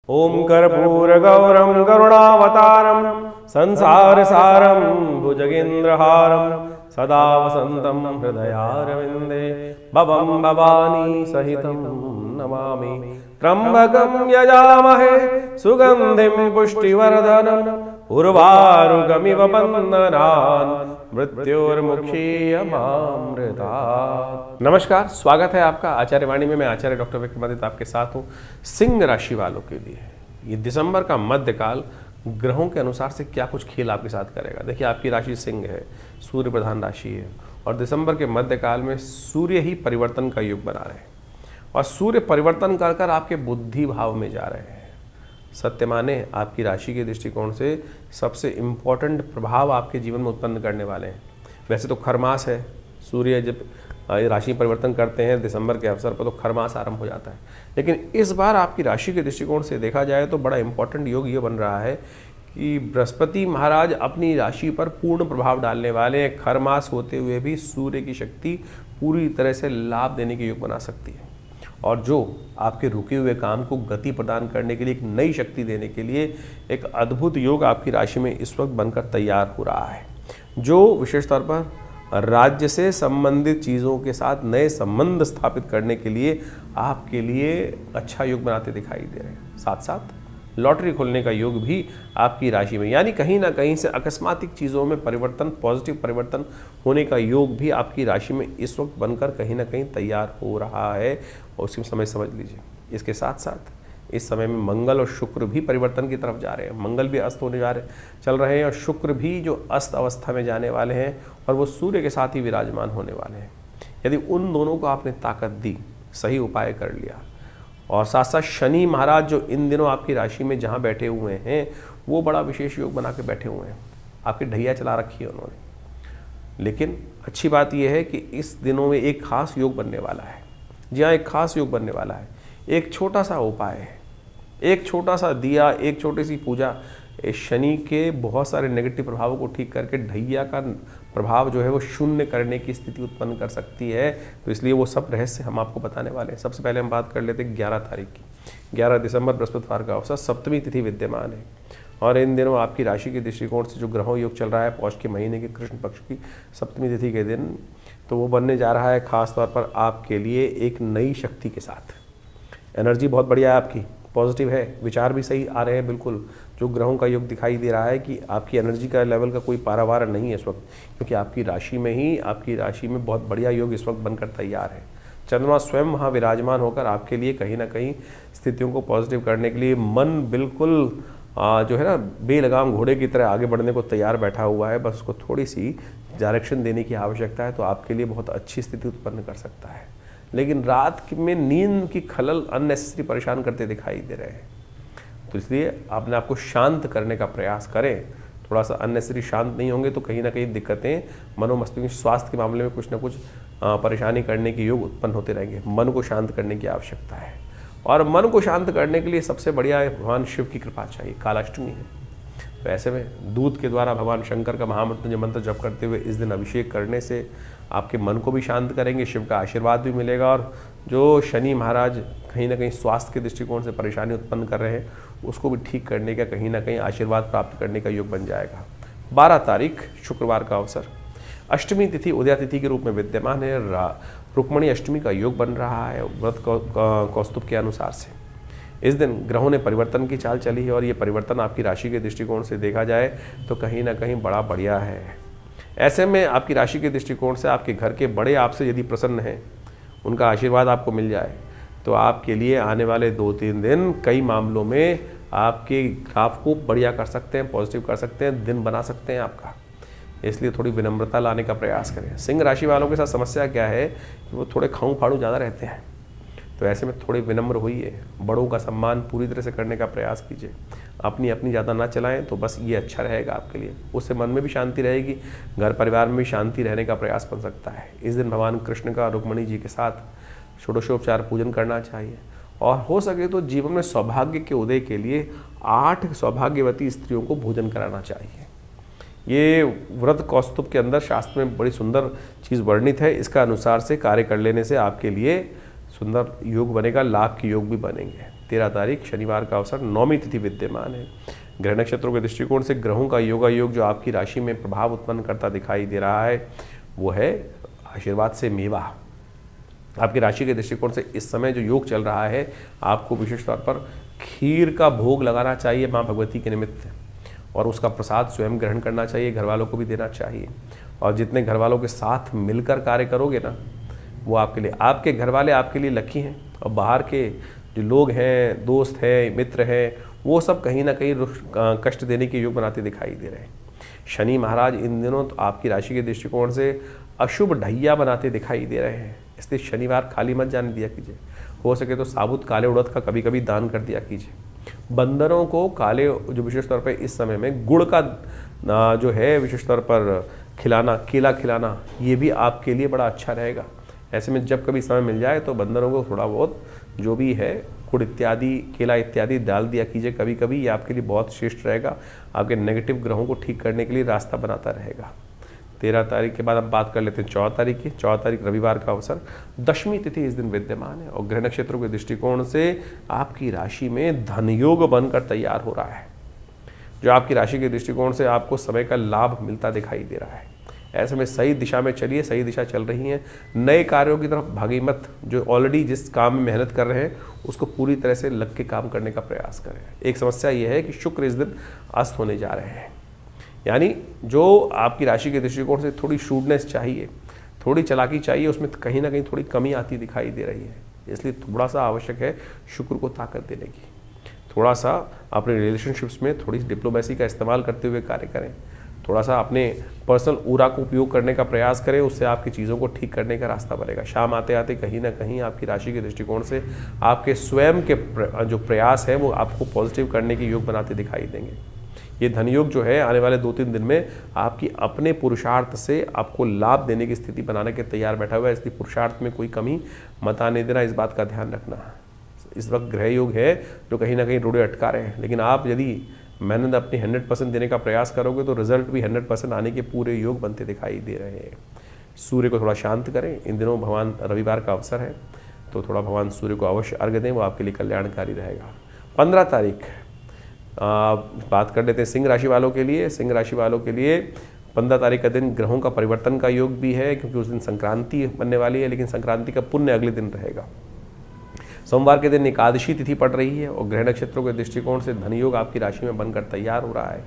ओम कर्पूरगौरं करुणावतारं संसारसारं भुजगेन्द्रहारं सदा वसन्तं हृदयारविन्दे भवं भवानी सहितं नमामि। त्र्यम्बकं यजामहे सुगन्धिं पुष्टिवर्धनम् उर्वारुकमिव बन्धनान् मृत्योर्मुक्षीयमामृतात्। नमस्कार, स्वागत है आपका आचार्यवाणी में। मैं आचार्य डॉक्टर विक्रमादित्य आपके साथ हूँ। सिंह राशि वालों के लिए ये दिसंबर का मध्यकाल ग्रहों के अनुसार से क्या कुछ खेल आपके साथ करेगा। देखिए, आपकी राशि सिंह है, सूर्य प्रधान राशि है, और दिसंबर के मध्यकाल में सूर्य ही परिवर्तन का योग बना रहे हैं, और सूर्य परिवर्तन कर कर आपके बुद्धि भाव में जा रहे हैं। सत्य माने, आपकी राशि के दृष्टिकोण से सबसे इम्पोर्टेंट प्रभाव आपके जीवन में उत्पन्न करने वाले हैं। वैसे तो खरमास है, सूर्य जब राशि परिवर्तन करते हैं दिसंबर के अवसर पर तो खरमास आरंभ हो जाता है, लेकिन इस बार आपकी राशि के दृष्टिकोण से देखा जाए तो बड़ा इम्पोर्टेंट योग ये बन रहा है कि बृहस्पति महाराज अपनी राशि पर पूर्ण प्रभाव डालने वाले हैं। खरमास होते हुए भी सूर्य की शक्ति पूरी तरह से लाभ देने के योग बना सकती है, और जो आपके रुके हुए काम को गति प्रदान करने के लिए, एक नई शक्ति देने के लिए एक अद्भुत योग आपकी राशि में इस वक्त बनकर तैयार हो रहा है, जो विशेष तौर पर राज्य से संबंधित चीज़ों के साथ नए संबंध स्थापित करने के लिए आपके लिए अच्छा योग बनाते दिखाई दे रहे हैं। साथ साथ लॉटरी खोलने का योग भी आपकी राशि में, यानी कहीं ना कहीं से अकस्मातिक चीज़ों में परिवर्तन, पॉजिटिव परिवर्तन होने का योग भी आपकी राशि में इस वक्त बनकर कहीं ना कहीं तैयार हो रहा है, और उसी समय समझ लीजिए। इसके साथ साथ इस समय में मंगल और शुक्र भी परिवर्तन की तरफ जा रहे हैं। मंगल भी अस्त होने चल रहे हैं, और शुक्र भी जो अस्त अवस्था में जाने वाले हैं, और वो सूर्य के साथ ही विराजमान होने वाले हैं। यदि उन दोनों को आपने ताकत दी, सही उपाय कर लिया, और साथ साथ शनि महाराज जो इन दिनों आपकी राशि में जहाँ बैठे हुए हैं वो बड़ा विशेष योग बना के बैठे हुए हैं। आपकी ढैया चला रखी है उन्होंने। लेकिन अच्छी बात यह है कि इस दिनों में एक खास योग बनने वाला है। जी हाँ, एक खास योग बनने वाला है। एक छोटा सा उपाय है, एक छोटा सा दिया, एक छोटी सी पूजा शनि के बहुत सारे नेगेटिव प्रभावों को ठीक करके ढैया का प्रभाव जो है वो शून्य करने की स्थिति उत्पन्न कर सकती है। तो इसलिए वो सब रहस्य हम आपको बताने वाले हैं। सबसे पहले हम बात कर लेते हैं 11 तारीख की। 11 दिसंबर बृहस्पतिवार का अवसर, सप्तमी तिथि विद्यमान है, और इन दिनों आपकी राशि के दृष्टिकोण से जो ग्रहों योग चल रहा है पौष के महीने के कृष्ण पक्ष की सप्तमी तिथि के दिन, तो वो बनने जा रहा है खास तौर पर आपके लिए एक नई शक्ति के साथ। एनर्जी बहुत बढ़िया है आपकी, पॉजिटिव है, विचार भी सही आ रहे हैं। बिल्कुल जो ग्रहों का योग दिखाई दे रहा है कि आपकी एनर्जी का लेवल का कोई पारावार नहीं है इस वक्त, क्योंकि आपकी राशि में बहुत बढ़िया योग इस वक्त बनकर तैयार है। चंद्रमा स्वयं वहाँ विराजमान होकर आपके लिए कहीं ना कहीं स्थितियों को पॉजिटिव करने के लिए मन बिल्कुल जो है ना बेलगाम घोड़े की तरह आगे बढ़ने को तैयार बैठा हुआ है। बस उसको थोड़ी सी डायरेक्शन देने की आवश्यकता है, तो आपके लिए बहुत अच्छी स्थिति उत्पन्न कर सकता है। लेकिन रात में नींद की खलल अननेसेसरी परेशान करते दिखाई दे रहे हैं, तो इसलिए अपने आप को शांत करने का प्रयास करें। थोड़ा सा अननेसेसरी शांत नहीं होंगे तो कहीं ना कहीं दिक्कतें मनोमस्तिष्क स्वास्थ्य के मामले में कुछ ना कुछ परेशानी करने के योग उत्पन्न होते रहेंगे। मन को शांत करने की आवश्यकता है, और मन को शांत करने के लिए सबसे बढ़िया भगवान शिव की कृपा चाहिए। कालाष्टमी है, तो ऐसे में दूध के द्वारा भगवान शंकर का महामृत्युंजय मंत्र जप करते हुए इस दिन अभिषेक करने से आपके मन को भी शांत करेंगे, शिव का आशीर्वाद भी मिलेगा, और जो शनि महाराज कहीं ना कहीं स्वास्थ्य के दृष्टिकोण से परेशानी उत्पन्न कर रहे हैं उसको भी ठीक करने का कहीं ना कहीं आशीर्वाद प्राप्त करने का योग बन जाएगा। 12 तारीख शुक्रवार का अवसर, अष्टमी तिथि उदया तिथि के रूप में विद्यमान है। रुक्मणी अष्टमी का योग बन रहा है व्रत कौस्तुभ के अनुसार से। इस दिन ग्रहों ने परिवर्तन की चाल चली है, और ये परिवर्तन आपकी राशि के दृष्टिकोण से देखा जाए तो कहीं ना कहीं बड़ा बढ़िया है। ऐसे में आपकी राशि के दृष्टिकोण से आपके घर के बड़े आपसे यदि प्रसन्न हैं, उनका आशीर्वाद आपको मिल जाए, तो आपके लिए आने वाले 2-3 दिन कई मामलों में आपके ग्राफ को बढ़िया कर सकते हैं, पॉजिटिव कर सकते हैं, दिन बना सकते हैं आपका। इसलिए थोड़ी विनम्रता लाने का प्रयास करें। सिंह राशि वालों के साथ समस्या क्या है कि वो थोड़े खाऊं फाड़ू ज़्यादा रहते हैं, तो ऐसे में थोड़े विनम्र होइए, बड़ों का सम्मान पूरी तरह से करने का प्रयास कीजिए। अपनी ज़्यादा ना चलाएं, तो बस ये अच्छा रहेगा आपके लिए। उससे मन में भी शांति रहेगी, घर परिवार में भी शांति रहने का प्रयास बन सकता है। इस दिन भगवान कृष्ण का रुक्मणी जी के साथ षोडशोपचार पूजन करना चाहिए, और हो सके तो जीवन में सौभाग्य के उदय के लिए 8 सौभाग्यवती स्त्रियों को भोजन कराना चाहिए। ये व्रत कौस्तुभ के अंदर शास्त्र में बड़ी सुंदर चीज़ वर्णित है। इसका अनुसार से कार्य कर लेने से आपके लिए सुंदर योग बनेगा, लाभ के योग भी बनेंगे। 13 तारीख शनिवार का अवसर, 9वीं तिथि विद्यमान है। ग्रह नक्षत्रों के दृष्टिकोण से ग्रहों का योगायोग जो आपकी राशि में प्रभाव उत्पन्न करता दिखाई दे रहा है वो है आशीर्वाद से मेवा। आपकी राशि के दृष्टिकोण से इस समय जो योग चल रहा है, आपको विशेष तौर पर खीर का भोग लगाना चाहिए माँ भगवती के निमित्त, और उसका प्रसाद स्वयं ग्रहण करना चाहिए, घर वालों को भी देना चाहिए। और जितने घर वालों के साथ मिलकर कार्य करोगे ना, वो आपके लिए, आपके घर वाले आपके लिए लकी हैं। और बाहर के जो लोग हैं, दोस्त हैं, मित्र हैं, वो सब कहीं ना कहीं कष्ट देने के योग बनाते दिखाई दे रहे हैं। शनि महाराज इन दिनों तो आपकी राशि के दृष्टिकोण से अशुभ ढैया बनाते दिखाई दे रहे हैं, इसलिए शनिवार खाली मत जाने दिया कीजिए। हो सके तो साबुत काले उड़द का कभी कभी दान कर दिया कीजिए। बंदरों को काले, जो विशेष तौर पर इस समय में गुड़ का जो है विशेष तौर पर खिलाना, केला खिलाना, ये भी आपके लिए बड़ा अच्छा रहेगा। ऐसे में जब कभी समय मिल जाए तो बंदरों को थोड़ा बहुत जो भी है गुड़ इत्यादि, केला इत्यादि डाल दिया कीजिए कभी कभी, ये आपके लिए बहुत श्रेष्ठ रहेगा। आपके नेगेटिव ग्रहों को ठीक करने के लिए रास्ता बनाता रहेगा। 13 तारीख के बाद हम बात कर लेते हैं 14 तारीख की। 14 तारीख रविवार का अवसर, 10वीं तिथि इस दिन विद्यमान है और ग्रह नक्षत्रों के दृष्टिकोण से आपकी राशि में धन योग बनकर तैयार हो रहा है, जो आपकी राशि के दृष्टिकोण से आपको समय का लाभ मिलता दिखाई दे रहा है। ऐसे में सही दिशा में चलिए, सही दिशा चल रही है। नए कार्यों की तरफ भागी मत, जो ऑलरेडी जिस काम में मेहनत कर रहे हैं उसको पूरी तरह से लग के काम करने का प्रयास करें। एक समस्या यह है कि शुक्र इस दिन अस्त होने जा रहे हैं, यानी जो आपकी राशि के दृष्टिकोण से थोड़ी शूडनेस चाहिए, थोड़ी चालाकी चाहिए, उसमें कहीं ना कहीं थोड़ी कमी आती दिखाई दे रही है। इसलिए थोड़ा सा आवश्यक है शुक्र को ताकत देने की। थोड़ा सा अपने रिलेशनशिप्स में थोड़ी डिप्लोमेसी का इस्तेमाल करते हुए कार्य करें। थोड़ा सा अपने पर्सनल ऊर्जा को उपयोग करने का प्रयास करें, उससे आपकी चीज़ों को ठीक करने का रास्ता बनेगा। शाम आते आते कहीं ना कहीं आपकी राशि के दृष्टिकोण से आपके स्वयं के जो प्रयास है वो आपको पॉजिटिव करने के योग बनाते दिखाई देंगे। ये धन योग जो है आने वाले 2-3 दिन में आपकी अपने पुरुषार्थ से आपको लाभ देने की स्थिति बनाने के तैयार बैठा हुआ है, इसलिए पुरुषार्थ में कोई कमी मत आने देना, इस बात का ध्यान रखना। इस वक्त ग्रह योग है जो कहीं ना कहीं रोड़े अटका रहे हैं, लेकिन आप यदि मेहनत अपनी 100% देने का प्रयास करोगे तो रिजल्ट भी 100% आने के पूरे योग बनते दिखाई दे रहे हैं। सूर्य को थोड़ा शांत करें, इन दिनों भगवान रविवार का अवसर है तो थोड़ा भगवान सूर्य को अवश्य अर्घ्य दें, वो आपके लिए कल्याणकारी रहेगा। 15 तारीख बात कर लेते हैं सिंह राशि वालों के लिए। सिंह राशि वालों के लिए 15 तारीख का दिन ग्रहों का परिवर्तन का योग भी है, क्योंकि उस दिन संक्रांति बनने वाली है, लेकिन संक्रांति का पुण्य अगले दिन रहेगा। सोमवार के दिन एकादशी तिथि पड़ रही है और ग्रह नक्षत्रों के दृष्टिकोण से धन योग आपकी राशि में बनकर तैयार हो रहा है।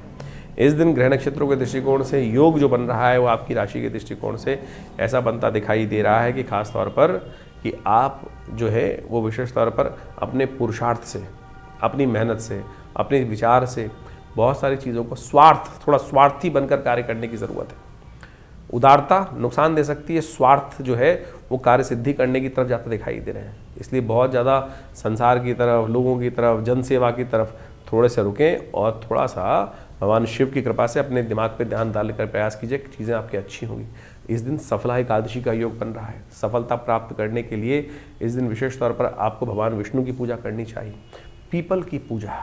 इस दिन ग्रह नक्षत्रों के दृष्टिकोण से योग जो बन रहा है वो आपकी राशि के दृष्टिकोण से ऐसा बनता दिखाई दे रहा है कि खास तौर पर कि आप जो है वो विशेष तौर पर अपने पुरुषार्थ से, अपनी मेहनत से, अपने विचार से बहुत सारी चीज़ों को थोड़ा स्वार्थी बनकर कार्य करने की ज़रूरत है। उदारता नुकसान दे सकती है, स्वार्थ जो है वो कार्य सिद्धि करने की तरफ जाता दिखाई दे रहे हैं। इसलिए बहुत ज़्यादा संसार की तरफ, लोगों की तरफ, जनसेवा की तरफ थोड़े से रुकें और थोड़ा सा भगवान शिव की कृपा से अपने दिमाग पे ध्यान डालकर प्रयास कीजिए कि चीज़ें आपकी अच्छी होंगी। इस दिन सफला एकादशी का योग बन रहा है। सफलता प्राप्त करने के लिए इस दिन विशेष तौर पर आपको भगवान विष्णु की पूजा करनी चाहिए। पीपल की पूजा,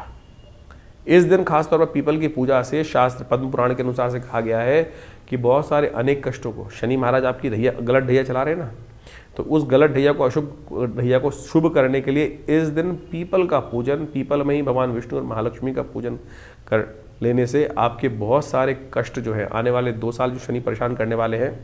इस दिन खासतौर पर पीपल की पूजा से शास्त्र पद्म पुराण के अनुसार से कहा गया है कि बहुत सारे अनेक कष्टों को, शनि महाराज आपकी गलत ढैया चला रहे हैं ना, तो उस गलत ढैया को, अशुभ ढैया को शुभ करने के लिए इस दिन पीपल का पूजन, पीपल में ही भगवान विष्णु और महालक्ष्मी का पूजन कर लेने से आपके बहुत सारे कष्ट जो है आने वाले 2 साल जो शनि परेशान करने वाले हैं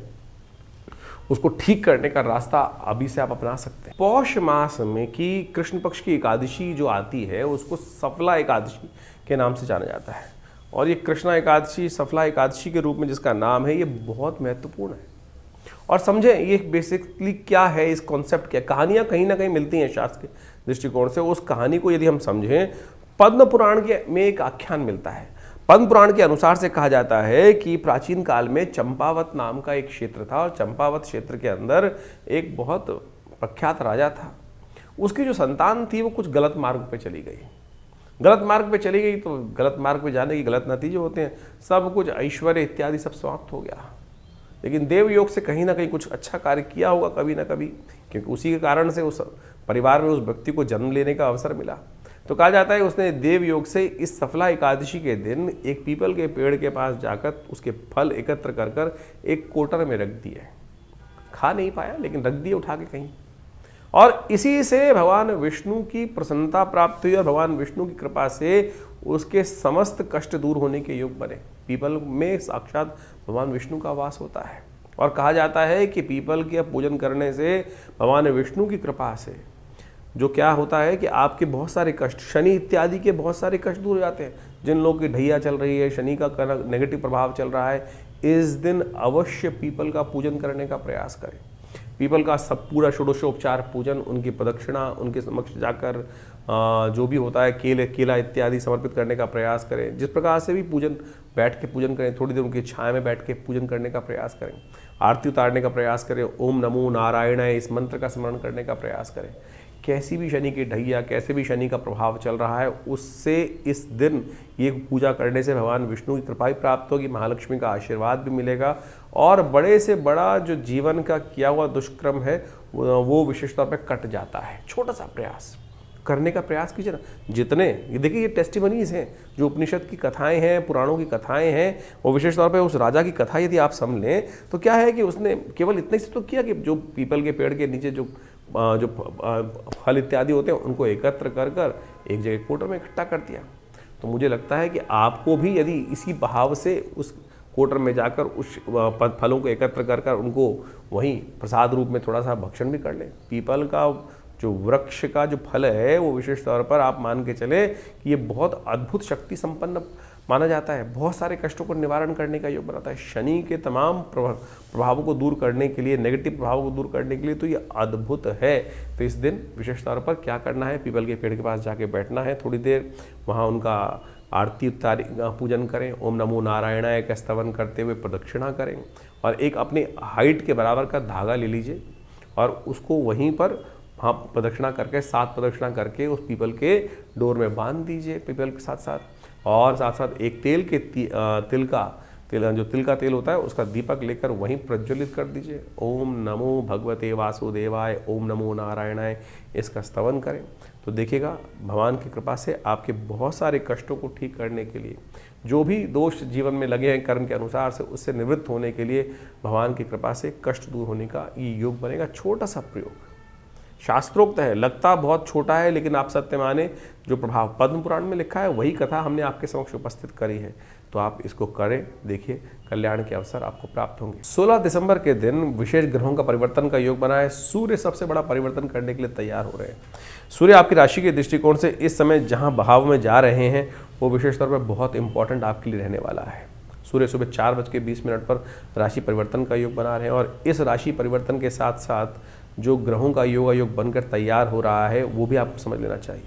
उसको ठीक करने का रास्ता अभी से आप अपना सकते हैं। पौष मास में की कृष्ण पक्ष की एकादशी जो आती है उसको सफला एकादशी के नाम से जाना जाता है, और ये कृष्णा एकादशी सफला एकादशी के रूप में जिसका नाम है ये बहुत महत्वपूर्ण है। और समझें ये बेसिकली क्या है, इस कॉन्सेप्ट क्या, कहानियाँ कहीं ना कहीं मिलती हैं शास्त्र के दृष्टिकोण से। उस कहानी को यदि हम समझें, पद्म पुराण में एक आख्यान मिलता है। पद्म पुराण के अनुसार से कहा जाता है कि प्राचीन काल में चंपावत नाम का एक क्षेत्र था और चंपावत क्षेत्र के अंदर एक बहुत प्रख्यात राजा था। उसकी जो संतान थी वो कुछ गलत मार्ग पे चली गई। गलत मार्ग पे चली गई तो गलत मार्ग पे जाने के गलत नतीजे होते हैं, सब कुछ ऐश्वर्य इत्यादि सब समाप्त हो गया। लेकिन देव योग से कहीं ना कहीं कुछ अच्छा कार्य किया होगा कभी ना कभी, क्योंकि उसी के कारण से उस परिवार में उस व्यक्ति को जन्म लेने का अवसर मिला। तो कहा जाता है उसने देव योग से इस सफला एकादशी के दिन एक पीपल के पेड़ के पास जाकर उसके फल एकत्र कर कर एक कोटर में रख दिए। खा नहीं पाया लेकिन रख दिए उठा के कहीं, और इसी से भगवान विष्णु की प्रसन्नता प्राप्त हुई और भगवान विष्णु की कृपा से उसके समस्त कष्ट दूर होने के योग बने। पीपल में साक्षात भगवान विष्णु का वास होता है और कहा जाता है कि पीपल के पूजन करने से भगवान विष्णु की कृपा से जो क्या होता है कि आपके बहुत सारे कष्ट, शनि इत्यादि के बहुत सारे कष्ट दूर हो जाते हैं। जिन लोगों की ढैया चल रही है, शनि का नेगेटिव प्रभाव चल रहा है, इस दिन अवश्य पीपल का पूजन करने का प्रयास करें। पीपल का सब पूरा षोडशोपचार पूजन, उनकी प्रदक्षिणा, उनके समक्ष जाकर जो भी होता है केला इत्यादि समर्पित करने का प्रयास करें। जिस प्रकार से भी पूजन, बैठ के पूजन करें, थोड़ी देर उनकी छाया में बैठ के पूजन करने का प्रयास करें, आरती उतारने का प्रयास करें, ओम नमो नारायणाय इस मंत्र का स्मरण करने का प्रयास करें। कैसी भी शनि की ढैया, कैसे भी शनि का प्रभाव चल रहा है, उससे इस दिन ये पूजा करने से भगवान विष्णु की कृपा ही प्राप्त होगी, महालक्ष्मी का आशीर्वाद भी मिलेगा और बड़े से बड़ा जो जीवन का किया हुआ दुष्क्रम है वो विशेष तौर पर कट जाता है। छोटा सा प्रयास करने का प्रयास कीजिए ना। जितने ये देखिए, ये टेस्टिमनीज हैं, जो उपनिषद की कथाएं हैं, पुराणों की कथाएं हैं, वो विशेष तौर पे उस राजा की कथा यदि आप समझ लें तो क्या है कि उसने केवल इतने से तो किया कि जो पीपल के पेड़ के नीचे जो फल इत्यादि होते हैं उनको एकत्र कर कर एक जगह कोटर में इकट्ठा कर दिया। तो मुझे लगता है कि आपको भी यदि इसी भाव से उस कोटर में जाकर उस फलों को एकत्र कर कर उनको वहीं प्रसाद रूप में थोड़ा सा भक्षण भी कर लें। पीपल का जो वृक्ष का जो फल है वो विशेष तौर पर आप मान के चले कि ये बहुत अद्भुत शक्ति संपन्न माना जाता है, बहुत सारे कष्टों को निवारण करने का योग बनाता है। शनि के तमाम प्रभावों को दूर करने के लिए, नेगेटिव प्रभावों को दूर करने के लिए तो ये अद्भुत है। तो इस दिन विशेष तौर पर क्या करना है, पीपल के पेड़ के पास जाके बैठना है, थोड़ी देर वहाँ उनका आरती पूजन करें, ओम नमो नारायणाय का स्तवन करते हुए प्रदक्षिणा करें और एक अपने हाइट के बराबर का धागा ले लीजिए और उसको वहीं पर वहाँ प्रदक्षिणा करके 7 प्रदक्षिणा करके उस पीपल के डोर में बांध दीजिए पीपल के साथ साथ। और साथ साथ एक तिल का तेल होता है उसका दीपक लेकर वहीं प्रज्वलित कर दीजिए। ओम नमो भगवते वासुदेवाय, ओम नमो नारायणाय इसका स्तवन करें तो देखिएगा भगवान की कृपा से आपके बहुत सारे कष्टों को ठीक करने के लिए, जो भी दोष जीवन में लगे हैं कर्म के अनुसार से, उससे निवृत्त होने के लिए भगवान की कृपा से कष्ट दूर होने का ये योग बनेगा। छोटा सा प्रयोग, शास्त्रोक्त है, लगता बहुत छोटा है, लेकिन आप सत्य माने जो प्रभाव पद्म पुराण में लिखा है वही कथा हमने आपके समक्ष उपस्थित करी है। तो आप इसको करें, देखिए कल्याण के अवसर आपको प्राप्त होंगे। 16 दिसंबर के दिन विशेष ग्रहों का परिवर्तन का योग बना है। सूर्य सबसे बड़ा परिवर्तन करने के लिए तैयार हो रहे हैं। सूर्य आपकी राशि के दृष्टिकोण से इस समय जहां भाव में जा रहे हैं वो विशेष तौर पर बहुत इंपॉर्टेंट आपके लिए रहने वाला है। सूर्य सुबह 4:20 पर राशि परिवर्तन का योग बना रहे हैं और इस राशि परिवर्तन के साथ साथ जो ग्रहों का योग बनकर तैयार हो रहा है वो भी आपको समझ लेना चाहिए।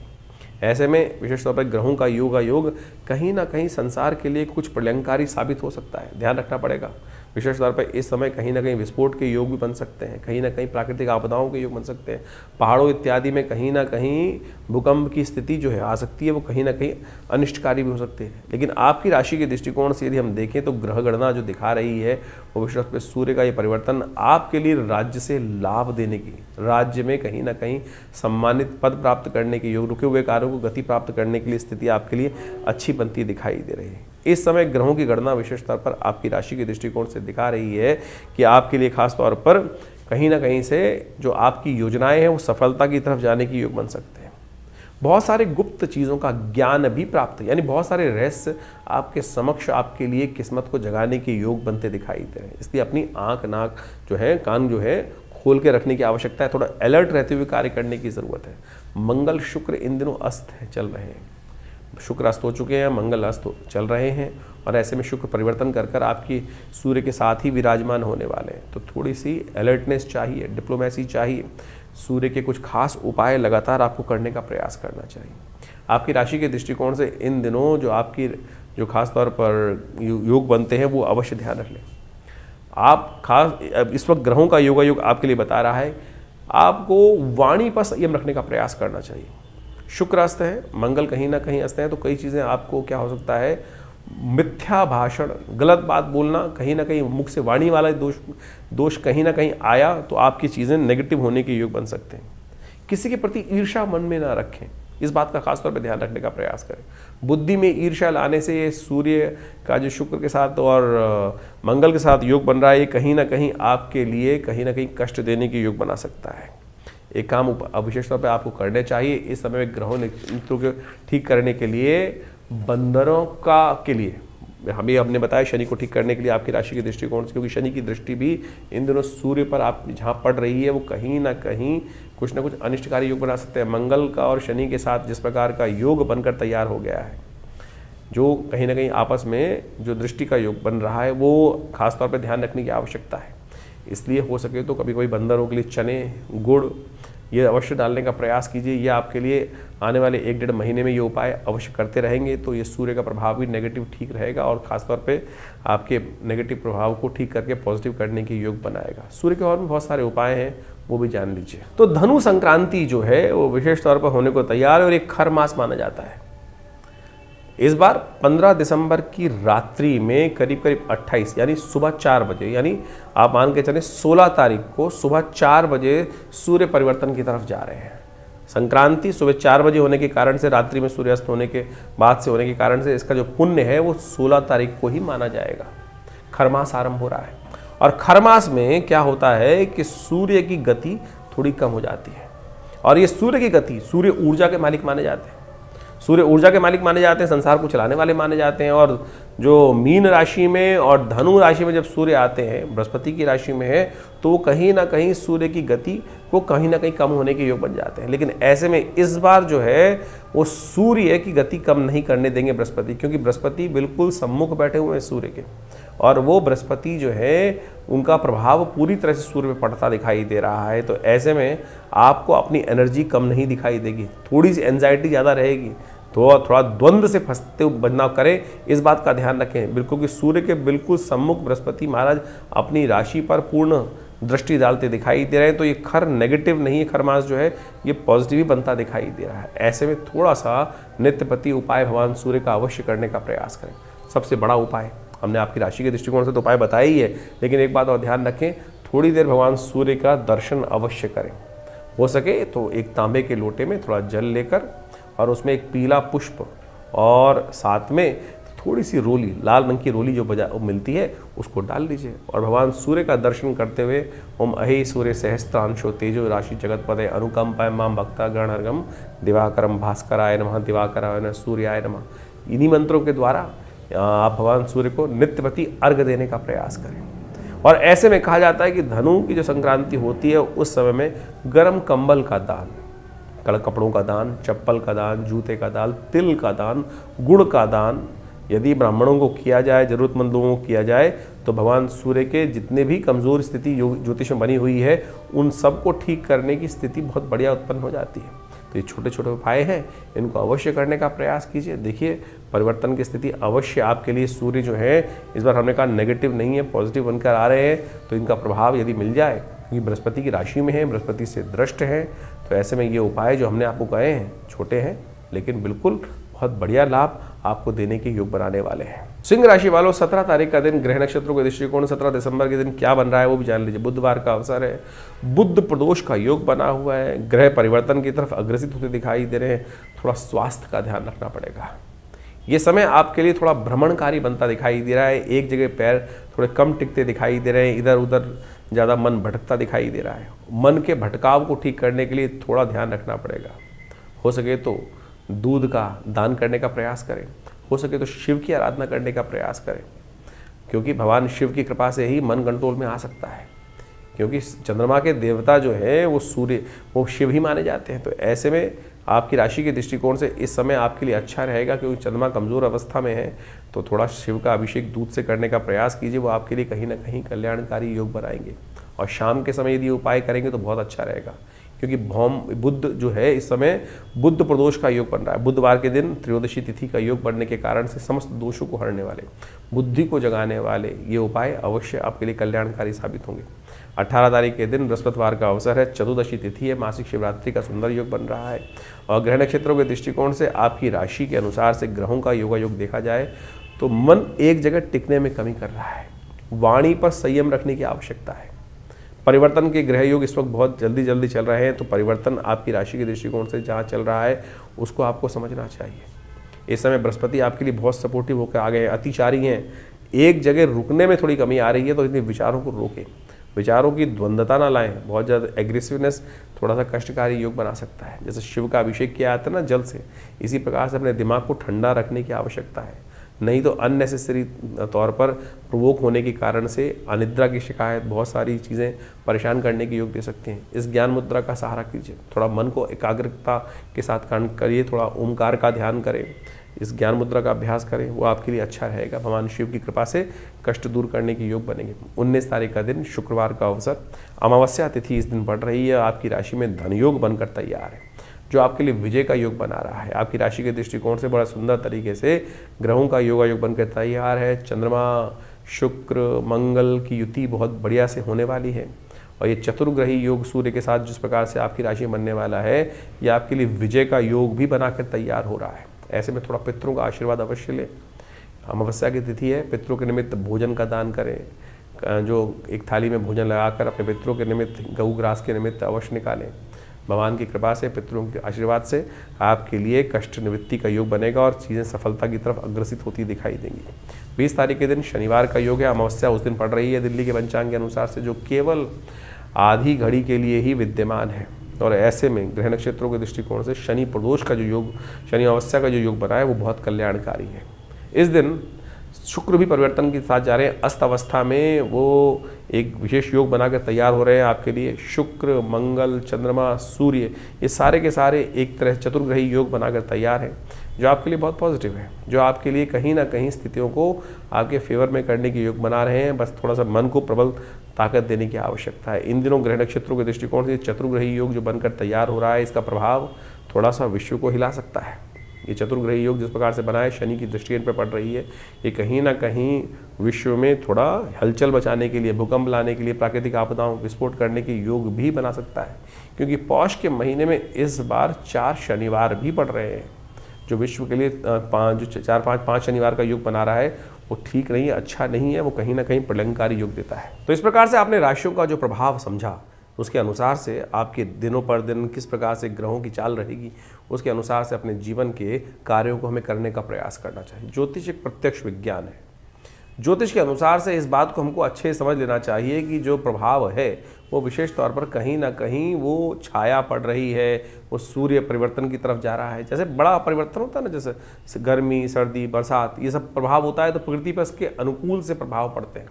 ऐसे में विशेष तौर पर ग्रहों का योग कहीं ना कहीं संसार के लिए कुछ प्रलयंकारी साबित हो सकता है, ध्यान रखना पड़ेगा। विशेष तौर पर इस समय कहीं ना कहीं विस्फोट के योग भी बन सकते हैं, कहीं ना कहीं प्राकृतिक आपदाओं के योग बन सकते हैं, पहाड़ों इत्यादि में कहीं ना कहीं भूकंप की स्थिति जो है आ सकती है, वो कहीं ना कहीं अनिष्टकारी भी हो सकती है। लेकिन आपकी राशि के दृष्टिकोण से यदि हम देखें तो ग्रह गणना जो दिखा रही है वो विशेष तौर पर सूर्य का ये परिवर्तन आपके लिए राज्य से लाभ देने की, राज्य में कहीं ना कहीं सम्मानित पद प्राप्त करने के योग, रुके हुए कार्यों को गति प्राप्त करने के लिए स्थिति आपके लिए अच्छी बनती दिखाई दे रही है। इस समय ग्रहों की गणना विशेष तौर पर आपकी राशि के दृष्टिकोण से दिखा रही है कि आपके लिए खास तौर पर कहीं ना कहीं से जो आपकी योजनाएं हैं वो सफलता की तरफ जाने की योग बन सकते हैं। बहुत सारे गुप्त चीज़ों का ज्ञान भी प्राप्त, यानी बहुत सारे रहस्य आपके समक्ष आपके लिए किस्मत को जगाने के योग बनते दिखाई दे रहे हैं। इसलिए अपनी आंख, नाक जो है, कान जो है खोल के रखने की आवश्यकता है, थोड़ा अलर्ट रहते हुए कार्य करने की ज़रूरत है। मंगल शुक्र इन दिनों अस्त है, चल रहे हैं, शुक्र अस्त हो चुके हैं, मंगल अस्त चल रहे हैं और ऐसे में शुक्र परिवर्तन कर आपकी सूर्य के साथ ही विराजमान होने वाले हैं। तो थोड़ी सी अलर्टनेस चाहिए, डिप्लोमेसी चाहिए, सूर्य के कुछ खास उपाय लगातार आपको करने का प्रयास करना चाहिए। आपकी राशि के दृष्टिकोण से इन दिनों जो आपकी जो खास तौर पर योग बनते हैं वो अवश्य ध्यान रख लें। आप खास इस वक्त ग्रहों का योग आपके लिए बता रहा है, आपको वाणी पर संयम रखने का प्रयास करना चाहिए। शुक्र अस्त है, मंगल कहीं ना कहीं अस्त है, तो कई चीज़ें आपको क्या हो सकता है, मिथ्या भाषण, गलत बात बोलना, कहीं ना कहीं मुख से वाणी वाला दोष कहीं ना कहीं आया तो आपकी चीज़ें नेगेटिव होने के योग बन सकते हैं। किसी के प्रति ईर्ष्या मन में ना रखें, इस बात का खासतौर पर ध्यान रखने का प्रयास करें। बुद्धि में ईर्ष्या लाने से ये सूर्य का जो शुक्र के साथ और मंगल के साथ योग बन रहा है, ये कहीं ना कहीं आपके लिए कहीं ना कहीं कष्ट देने के योग बना सकता है। एक काम विशेष तौर पे आपको करने चाहिए इस समय में ग्रहों मित्रों को ठीक करने के लिए। बंदरों के लिए हमने बताया शनि को ठीक करने के लिए आपकी राशि के दृष्टिकोण से, क्योंकि शनि की दृष्टि भी इन दिनों सूर्य पर आप जहाँ पड़ रही है वो कहीं ना कहीं कुछ ना कुछ अनिष्टकारी योग बना सकते हैं। मंगल का और शनि के साथ जिस प्रकार का योग बनकर तैयार हो गया है, जो कहीं ना कहीं आपस में जो दृष्टि का योग बन रहा है, वो खासतौर पर ध्यान रखने की आवश्यकता है। इसलिए हो सके तो कभी कभी बंदरों के लिए चने, गुड़ ये अवश्य डालने का प्रयास कीजिए। ये आपके लिए आने वाले 1-1.5 महीने में ये उपाय अवश्य करते रहेंगे तो ये सूर्य का प्रभाव भी नेगेटिव ठीक रहेगा और ख़ासतौर पे आपके नेगेटिव प्रभाव को ठीक करके पॉजिटिव करने के योग बनाएगा। सूर्य के और भी बहुत सारे उपाय हैं, वो भी जान लीजिए। तो धनु संक्रांति जो है वो विशेष तौर पर होने को तैयार है और एक खर मास माना जाता है। इस बार 15 दिसंबर की रात्रि में करीब 28 यानी सुबह 4 बजे, यानी आप मान के चलें 16 तारीख को सुबह 4 बजे सूर्य परिवर्तन की तरफ जा रहे हैं। संक्रांति सुबह 4 बजे होने के कारण से, रात्रि में सूर्यास्त होने के बाद से होने के कारण से इसका जो पुण्य है वो 16 तारीख को ही माना जाएगा। खरमास आरंभ हो रहा है और खरमास में क्या होता है कि सूर्य की गति थोड़ी कम हो जाती है और ये सूर्य की गति, सूर्य ऊर्जा के मालिक माने जाते हैं। सूर्य ऊर्जा के मालिक माने जाते हैं, संसार को चलाने वाले माने जाते हैं। और जो मीन राशि में और धनु राशि में जब सूर्य आते हैं, बृहस्पति की राशि में है, तो वो कहीं ना कहीं सूर्य की गति को कहीं ना कहीं कम होने के योग बन जाते हैं। लेकिन ऐसे में इस बार जो है वो सूर्य की गति कम नहीं करने देंगे बृहस्पति, क्योंकि बृहस्पति बिल्कुल सम्मुख बैठे हुए हैं सूर्य के और वो बृहस्पति जो है उनका प्रभाव पूरी तरह से सूर्य पे पड़ता दिखाई दे रहा है। तो ऐसे में आपको अपनी एनर्जी कम नहीं दिखाई देगी, थोड़ी सी एंजाइटी ज़्यादा रहेगी, तो थोड़ा द्वंद्व से फंसते बदलाव करें, इस बात का ध्यान रखें बिल्कुल कि सूर्य के बिल्कुल सम्मुख बृहस्पति महाराज अपनी राशि पर पूर्ण दृष्टि डालते दिखाई दे रहे हैं। तो ये खर नेगेटिव नहीं है, खर मास जो है ये पॉजिटिव ही बनता दिखाई दे रहा है। ऐसे में थोड़ा सा नित्यपति उपाय भगवान सूर्य का अवश्य करने का प्रयास करें। सबसे बड़ा उपाय हमने आपकी राशि के दृष्टिकोण से तो उपाय बताया ही है, लेकिन एक बात और ध्यान रखें, थोड़ी देर भगवान सूर्य का दर्शन अवश्य करें। हो सके तो एक तांबे के लोटे में थोड़ा जल लेकर और उसमें एक पीला पुष्प और साथ में थोड़ी सी रोली, लाल रंग की रोली जो मिलती है उसको डाल लीजिए और भगवान सूर्य का दर्शन करते हुए ओम अहे सूर्य सहस्त्रांशो तेजो राशि जगतपदे अनुकंपाय मां भक्ता गणहर्गम दिवाकरम भास्कराय नमः दिवाकराय नमः सूर्याय नमः। इन्हीं मंत्रों के द्वारा आप भगवान सूर्य को नित्यपति अर्घ देने का प्रयास करें। और ऐसे में कहा जाता है कि धनु की जो संक्रांति होती है उस समय में गर्म कंबल का दान, कपड़ों का दान, चप्पल का दान, जूते का दान, तिल का दान, गुड़ का दान यदि ब्राह्मणों को किया जाए, जरूरतमंद लोगों को किया जाए, तो भगवान सूर्य के जितने भी कमज़ोर स्थिति ज्योतिष में बनी हुई है उन सबको ठीक करने की स्थिति बहुत बढ़िया उत्पन्न हो जाती है। तो ये छोटे छोटे उपाय हैं, इनको अवश्य करने का प्रयास कीजिए। देखिए परिवर्तन की स्थिति अवश्य आपके लिए सूर्य जो है इस बार हमने कहा नेगेटिव नहीं है, पॉजिटिव बनकर आ रहे हैं। तो इनका प्रभाव यदि मिल जाए, क्योंकि बृहस्पति की राशि में है, बृहस्पति से दृष्ट है, तो ऐसे में ये उपाय जो हमने आपको कहे हैं छोटे हैं लेकिन बिल्कुल बहुत बढ़िया लाभ आपको देने के योग बनाने वाले हैं। सिंह राशि वालों 17 तारीख का दिन ग्रह नक्षत्रों के दृष्टिकोण 17 दिसंबर के दिन क्या बन रहा है वो भी जान लीजिए। बुधवार का अवसर है, बुध प्रदोष का योग बना हुआ है, ग्रह परिवर्तन की तरफ अग्रसित होते दिखाई दे रहे हैं। थोड़ा स्वास्थ्य का ध्यान रखना पड़ेगा। ये समय आपके लिए थोड़ा भ्रमणकारी बनता दिखाई दे रहा है, एक जगह पैर थोड़े कम टिकते दिखाई दे रहे हैं, इधर उधर ज़्यादा मन भटकता दिखाई दे रहा है। मन के भटकाव को ठीक करने के लिए थोड़ा ध्यान रखना पड़ेगा। हो सके तो दूध का दान करने का प्रयास करें, हो सके तो शिव की आराधना करने का प्रयास करें, क्योंकि भगवान शिव की कृपा से ही मन कंट्रोल में आ सकता है। क्योंकि चंद्रमा के देवता जो है वो सूर्य, वो शिव ही माने जाते हैं। तो ऐसे में आपकी राशि के दृष्टिकोण से इस समय आपके लिए अच्छा रहेगा, क्योंकि चंद्रमा कमज़ोर अवस्था में है। तो थोड़ा शिव का अभिषेक दूध से करने का प्रयास कीजिए, वो आपके लिए कहीं ना कहीं कल्याणकारी योग बनाएंगे। और शाम के समय यदि उपाय करेंगे तो बहुत अच्छा रहेगा, क्योंकि बुध जो है इस समय बुध प्रदोष का योग बन रहा है। बुधवार के दिन त्रयोदशी तिथि का योग बनने के कारण से समस्त दोषों को हरने वाले, बुद्धि को जगाने वाले ये उपाय अवश्य आपके लिए कल्याणकारी साबित होंगे। 18 तारीख के दिन बृहस्पतिवार का अवसर है, चतुर्दशी तिथि है, मासिक शिवरात्रि का सुंदर योग बन रहा है। और ग्रह नक्षत्रों के दृष्टिकोण से आपकी राशि के अनुसार से ग्रहों का योगा योग देखा जाए तो मन एक जगह टिकने में कमी कर रहा है, वाणी पर संयम रखने की आवश्यकता है। परिवर्तन के ग्रह योग इस वक्त बहुत जल्दी जल्दी चल रहे हैं, तो परिवर्तन आपकी राशि के दृष्टिकोण से जहाँ चल रहा है उसको आपको समझना चाहिए। इस समय बृहस्पति आपके लिए बहुत सपोर्टिव होकर आ गए हैं, अतिचारी हैं, एक जगह रुकने में थोड़ी कमी आ रही है। तो इतने विचारों को रोकें, विचारों की द्वंद्वता ना लाएं, बहुत ज़्यादा एग्रेसिवनेस थोड़ा सा कष्टकारी योग बना सकता है। जैसे शिव का अभिषेक किया जाता है ना जल से, इसी प्रकार से अपने दिमाग को ठंडा रखने की आवश्यकता है। नहीं तो अननेसेसरी तौर पर प्रोवोक होने के कारण से अनिद्रा की शिकायत, बहुत सारी चीज़ें परेशान करने के योग दे सकती हैं। इस ज्ञान मुद्रा का सहारा कीजिए, थोड़ा मन को एकाग्रता के साथ काम करिए, थोड़ा ओमकार का ध्यान करें, इस ज्ञान मुद्रा का अभ्यास करें, वो आपके लिए अच्छा रहेगा। भगवान शिव की कृपा से कष्ट दूर करने के योग बनेंगे। 19 तारीख का दिन शुक्रवार का अवसर, अमावस्या तिथि इस दिन बढ़ रही है। आपकी राशि में धन योग बनकर तैयार है, जो आपके लिए विजय का योग बना रहा है। आपकी राशि के दृष्टिकोण से बड़ा सुंदर तरीके से ग्रहों का योग बनकर तैयार है। चंद्रमा, शुक्र, मंगल की युति बहुत बढ़िया से होने वाली है, और ये चतुर्ग्रही योग सूर्य के साथ जिस प्रकार से आपकी राशि बनने वाला है, ये आपके लिए विजय का योग भी बनाकर तैयार हो रहा है। ऐसे में थोड़ा पितरों का आशीर्वाद अवश्य लें। अमावस्या की तिथि है, पितरों के निमित्त भोजन का दान करें। जो एक थाली में भोजन लगाकर अपने पितरों के निमित्त, गऊ ग्रास के निमित्त अवश्य निकालें। भगवान की कृपा से, पितरों के आशीर्वाद से आपके लिए कष्ट निवृत्ति का योग बनेगा और चीज़ें सफलता की तरफ अग्रसित होती दिखाई देंगी। 20 तारीख के दिन शनिवार का योग है। अमावस्या उस दिन पड़ रही है दिल्ली के पंचांग के अनुसार से, जो केवल आधी घड़ी के लिए ही विद्यमान है। और ऐसे में ग्रह नक्षत्रों के दृष्टिकोण से शनि प्रदोष का जो योग, शनि अमावस्या का जो योग बना है, वो बहुत कल्याणकारी है। इस दिन शुक्र भी परिवर्तन के साथ जा रहे हैं। अस्त अवस्था में वो एक विशेष योग बनाकर तैयार हो रहे हैं आपके लिए। शुक्र, मंगल, चंद्रमा, सूर्य, ये सारे के सारे एक तरह चतुर्ग्रही योग बनाकर तैयार हैं, जो आपके लिए बहुत पॉजिटिव है, जो आपके लिए कहीं ना कहीं स्थितियों को आपके फेवर में करने के योग बना रहे हैं। बस थोड़ा सा मन को प्रबल ताकत देने की आवश्यकता है। इन दिनों ग्रह नक्षत्रों के दृष्टिकोण से चतुर्ग्रही योग जो बनकर तैयार हो रहा है, इसका प्रभाव थोड़ा सा विश्व को हिला सकता है। ये चतुर्ग्रही योग जिस प्रकार से बना है, शनि की दृष्टि पर पड़ रही है, ये कहीं ना कहीं विश्व में थोड़ा हलचल मचाने के लिए, भूकंप लाने के लिए, प्राकृतिक आपदाओं विस्फोट करने के योग भी बना सकता है। क्योंकि पौष के महीने में इस बार 4 शनिवार भी पड़ रहे हैं, जो विश्व के लिए 5 शनिवार का योग बना रहा है, वो ठीक नहीं है, अच्छा नहीं है, वो कहीं ना कहीं प्रलंकारी योग देता है। तो इस प्रकार से आपने राशियों का जो प्रभाव समझा, उसके अनुसार से आपके दिनों पर दिन किस प्रकार से ग्रहों की चाल रहेगी, उसके अनुसार से अपने जीवन के कार्यों को हमें करने का प्रयास करना चाहिए। ज्योतिष एक प्रत्यक्ष विज्ञान है। ज्योतिष के अनुसार से इस बात को हमको अच्छे समझ लेना चाहिए कि जो प्रभाव है वो विशेष तौर पर कहीं ना कहीं वो छाया पड़ रही है, वो सूर्य परिवर्तन की तरफ जा रहा है। जैसे बड़ा परिवर्तन होता है ना, जैसे गर्मी, सर्दी, बरसात, ये सब प्रभाव होता है, तो प्रकृति पर इसके अनुकूल से प्रभाव पड़ते हैं।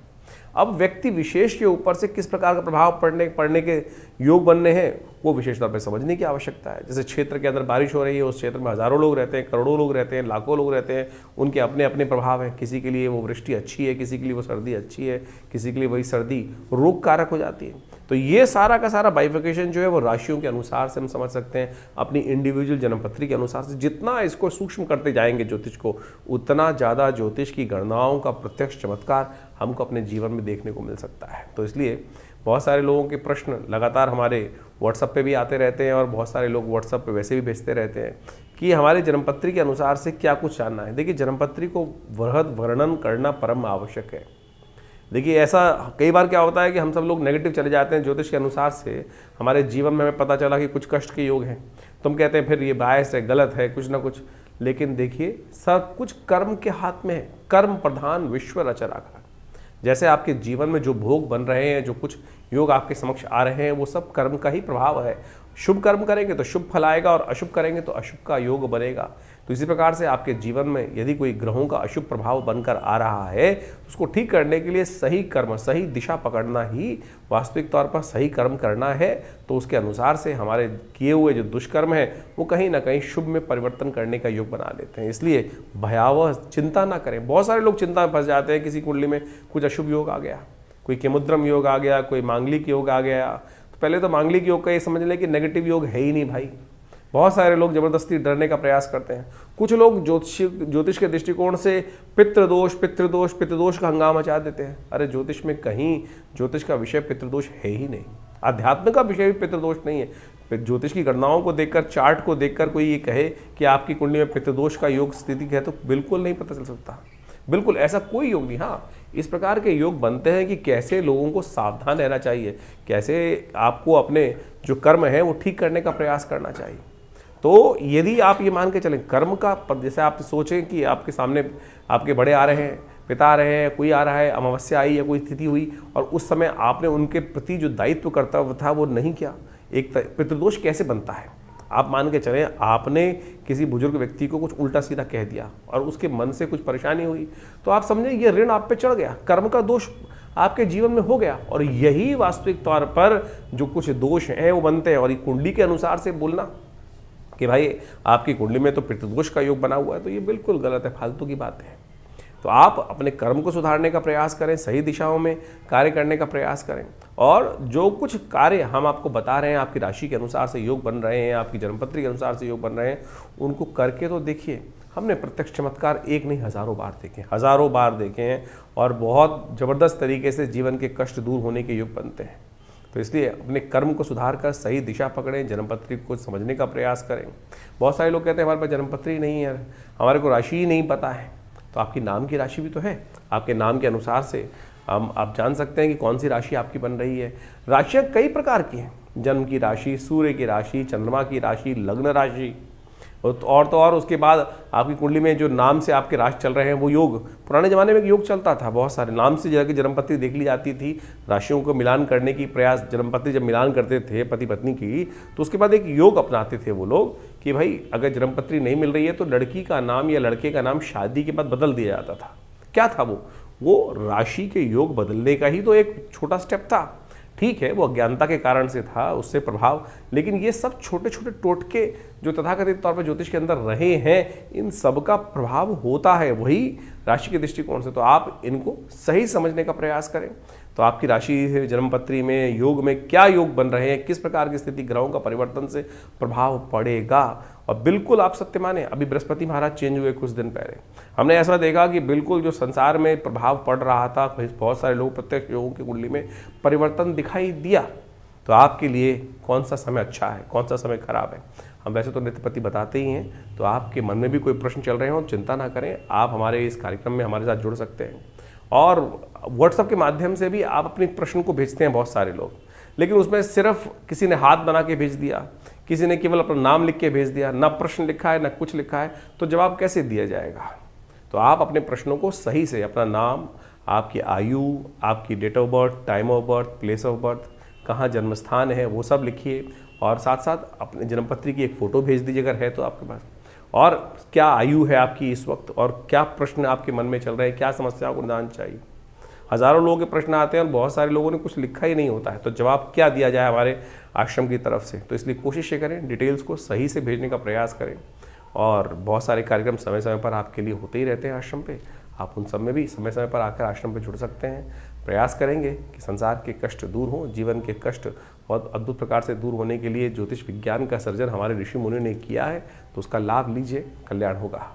अब व्यक्ति विशेष के ऊपर से किस प्रकार का प्रभाव पड़ने के योग बनने हैं, वो विशेष तौर पर समझने की आवश्यकता है। जैसे क्षेत्र के अंदर बारिश हो रही है, उस क्षेत्र में हजारों लोग रहते हैं, करोड़ों लोग रहते हैं, लाखों लोग रहते हैं, उनके अपने अपने प्रभाव हैं। किसी के लिए वो वृष्टि अच्छी है, किसी के लिए वो सर्दी अच्छी है, किसी के लिए वही सर्दी रोग कारक हो जाती है। तो ये सारा का सारा बाइफिकेशन जो है वो राशियों के अनुसार से हम समझ सकते हैं, अपनी इंडिविजुअल जन्मपत्री के अनुसार से। जितना इसको सूक्ष्म करते जाएंगे ज्योतिष को, उतना ज़्यादा ज्योतिष की गणनाओं का प्रत्यक्ष चमत्कार हमको अपने जीवन में देखने को मिल सकता है। तो इसलिए बहुत सारे लोगों के प्रश्न लगातार हमारे व्हाट्सएप पे भी आते रहते हैं, और बहुत सारे लोग व्हाट्सएप पे वैसे भी भेजते रहते हैं कि हमारे जन्मपत्री के अनुसार से क्या कुछ जानना है। देखिए, जन्मपत्री को वृहद वर्णन करना परम आवश्यक है। देखिए, ऐसा कई बार क्या होता है कि हम सब लोग नेगेटिव चले जाते हैं ज्योतिष के अनुसार से। हमारे जीवन में हमें पता चला कि कुछ कष्ट के योग हैं, तो हम कहते हैं फिर ये बायस है, गलत है, कुछ ना कुछ। लेकिन देखिए, सब कुछ कर्म के हाथ में है। कर्म प्रधान विश्व रच रखा। जैसे आपके जीवन में जो भोग बन रहे हैं, जो कुछ योग आपके समक्ष आ रहे हैं, वो सब कर्म का ही प्रभाव है। शुभ कर्म करेंगे तो शुभ फल आएगा, और अशुभ करेंगे तो अशुभ का योग बनेगा। तो इसी प्रकार से आपके जीवन में यदि कोई ग्रहों का अशुभ प्रभाव बनकर आ रहा है, तो उसको ठीक करने के लिए सही कर्म, सही दिशा पकड़ना ही वास्तविक तौर पर सही कर्म करना है। तो उसके अनुसार से हमारे किए हुए जो दुष्कर्म है, वो कहीं ना कहीं शुभ में परिवर्तन करने का योग बना लेते हैं। इसलिए भयावह चिंता ना करें। बहुत सारे लोग चिंता में फंस जाते हैं, किसी कुंडली में कुछ अशुभ योग आ गया, कोई केमुद्रम योग आ गया, कोई मांगलिक योग आ गया। तो पहले तो मांगलिक योग का ये समझ लें कि नेगेटिव योग है ही नहीं भाई। बहुत सारे लोग जबरदस्ती डरने का प्रयास करते हैं। कुछ लोग ज्योतिष के दृष्टिकोण से पितृदोष का हंगामा मचा देते हैं। अरे, ज्योतिष में कहीं ज्योतिष का विषय पितृदोष है ही नहीं। अध्यात्म का विषय भी पितृदोष नहीं है। ज्योतिष की गणनाओं को देखकर, चार्ट को देखकर कोई ये कहे कि आपकी कुंडली में पितृदोष का योग स्थिति है, तो बिल्कुल नहीं पता चल सकता। बिल्कुल ऐसा कोई योग नहीं। हाँ, इस प्रकार के योग बनते हैं कि कैसे लोगों को सावधान रहना चाहिए, कैसे आपको अपने जो कर्म है वो ठीक करने का प्रयास करना चाहिए। तो यदि आप ये मान के चलें कर्म का, जैसे आप सोचें कि आपके सामने आपके बड़े आ रहे हैं, पिता आ रहे हैं, कोई आ रहा है, अमावस्या आई या कोई तिथि हुई, और उस समय आपने उनके प्रति जो दायित्व कर्तव्य था वो नहीं किया, एक पितृदोष कैसे बनता है। आप मान के चलें आपने किसी बुजुर्ग व्यक्ति को कुछ उल्टा सीधा कह दिया और उसके मन से कुछ परेशानी हुई, तो आप समझें ये ऋण आप पे चढ़ गया, कर्म का दोष आपके जीवन में हो गया। और यही वास्तविक तौर पर जो कुछ दोष हैं वो बनते हैं। और ये कुंडली के अनुसार से बोलना कि भाई आपकी कुंडली में तो पितृदोष का योग बना हुआ है, तो ये बिल्कुल गलत है, फालतू की बात है। तो आप अपने कर्म को सुधारने का प्रयास करें, सही दिशाओं में कार्य करने का प्रयास करें। और जो कुछ कार्य हम आपको बता रहे हैं, आपकी राशि के अनुसार से योग बन रहे हैं, आपकी जन्मपत्री के अनुसार से योग बन रहे हैं, उनको करके तो देखिए। हमने प्रत्यक्ष चमत्कार एक नहीं हज़ारों बार देखे, हज़ारों बार देखे हैं, और बहुत ज़बरदस्त तरीके से जीवन के कष्ट दूर होने के योग बनते हैं। तो इसलिए अपने कर्म को सुधार कर सही दिशा पकड़ें, जन्मपत्री को समझने का प्रयास करें। बहुत सारे लोग कहते हैं हमारे पास जन्मपत्री नहीं है, हमारे को राशि ही नहीं पता है। तो आपकी नाम की राशि भी तो है, आपके नाम के अनुसार से आप जान सकते हैं कि कौन सी राशि आपकी बन रही है। राशियाँ कई प्रकार की हैं, जन्म की राशि, सूर्य की राशि, चंद्रमा की राशि, लग्न राशि, और तो और उसके बाद आपकी कुंडली में जो नाम से आपके राशि चल रहे हैं वो योग। पुराने ज़माने में एक योग चलता था, बहुत सारे नाम से जाकर जन्मपत्री देख ली जाती थी, राशियों को मिलान करने की प्रयास, जन्मपत्री जब मिलान करते थे पति पत्नी की, तो उसके बाद एक योग अपनाते थे वो लोग कि भाई अगर जन्मपत्री नहीं मिल रही है तो लड़की का नाम या लड़के का नाम शादी के बाद बदल दिया जाता था। क्या था वो राशि के योग बदलने का ही तो एक छोटा स्टेप था। ठीक है, वो अज्ञानता के कारण से था, उससे प्रभाव, लेकिन ये सब छोटे छोटे टोटके जो तथाकथित तौर पर ज्योतिष के अंदर रहे हैं, इन सब का प्रभाव होता है वही राशि के दृष्टिकोण से। तो आप इनको सही समझने का प्रयास करें। तो आपकी राशि जन्मपत्री में योग में क्या योग बन रहे हैं, किस प्रकार की स्थिति ग्रहों का परिवर्तन से प्रभाव पड़ेगा। और बिल्कुल आप सत्य माने, अभी बृहस्पति महाराज चेंज हुए कुछ दिन पहले, हमने ऐसा देखा कि बिल्कुल जो संसार में प्रभाव पड़ रहा था, बहुत सारे लोग प्रत्यक्ष योगों की कुंडली में परिवर्तन दिखाई दिया। तो आपके लिए कौन सा समय अच्छा है, कौन सा समय खराब है, हम वैसे तो नित्यपति बताते ही हैं। तो आपके मन में भी कोई प्रश्न चल रहे हो, चिंता ना करें, आप हमारे इस कार्यक्रम में हमारे साथ जुड़ सकते हैं। और व्हाट्सएप के माध्यम से भी आप अपने प्रश्न को भेजते हैं बहुत सारे लोग, लेकिन उसमें सिर्फ किसी ने हाथ बना के भेज दिया, किसी ने केवल अपना नाम लिख के भेज दिया, ना प्रश्न लिखा है ना कुछ लिखा है, तो जवाब कैसे दिया जाएगा। तो आप अपने प्रश्नों को सही से, अपना नाम, आपकी आयु, आपकी date of birth, time of birth, place of birth, कहाँ जन्म स्थान है, वो सब लिखिए। और साथ साथ अपने जन्मपत्री की एक फ़ोटो भेज दीजिए अगर है तो आपके पास, और क्या आयु है आपकी इस वक्त, और क्या प्रश्न आपके मन में चल रहे हैं, क्या समस्याओं को निदान चाहिए। हज़ारों लोगों के प्रश्न आते हैं और बहुत सारे लोगों ने कुछ लिखा ही नहीं होता है, तो जवाब क्या दिया जाए हमारे आश्रम की तरफ से। तो इसलिए कोशिश ये करें, डिटेल्स को सही से भेजने का प्रयास करें। और बहुत सारे कार्यक्रम समय समय पर आपके लिए होते ही रहते हैं आश्रम पे, आप उन सब में भी समय समय पर आकर आश्रम पे जुड़ सकते हैं। प्रयास करेंगे कि संसार के कष्ट दूर हों, जीवन के कष्ट बहुत अद्भुत प्रकार से दूर होने के लिए ज्योतिष विज्ञान का सर्जन हमारे ऋषि मुनि ने किया है, तो उसका लाभ लीजिए, कल्याण होगा।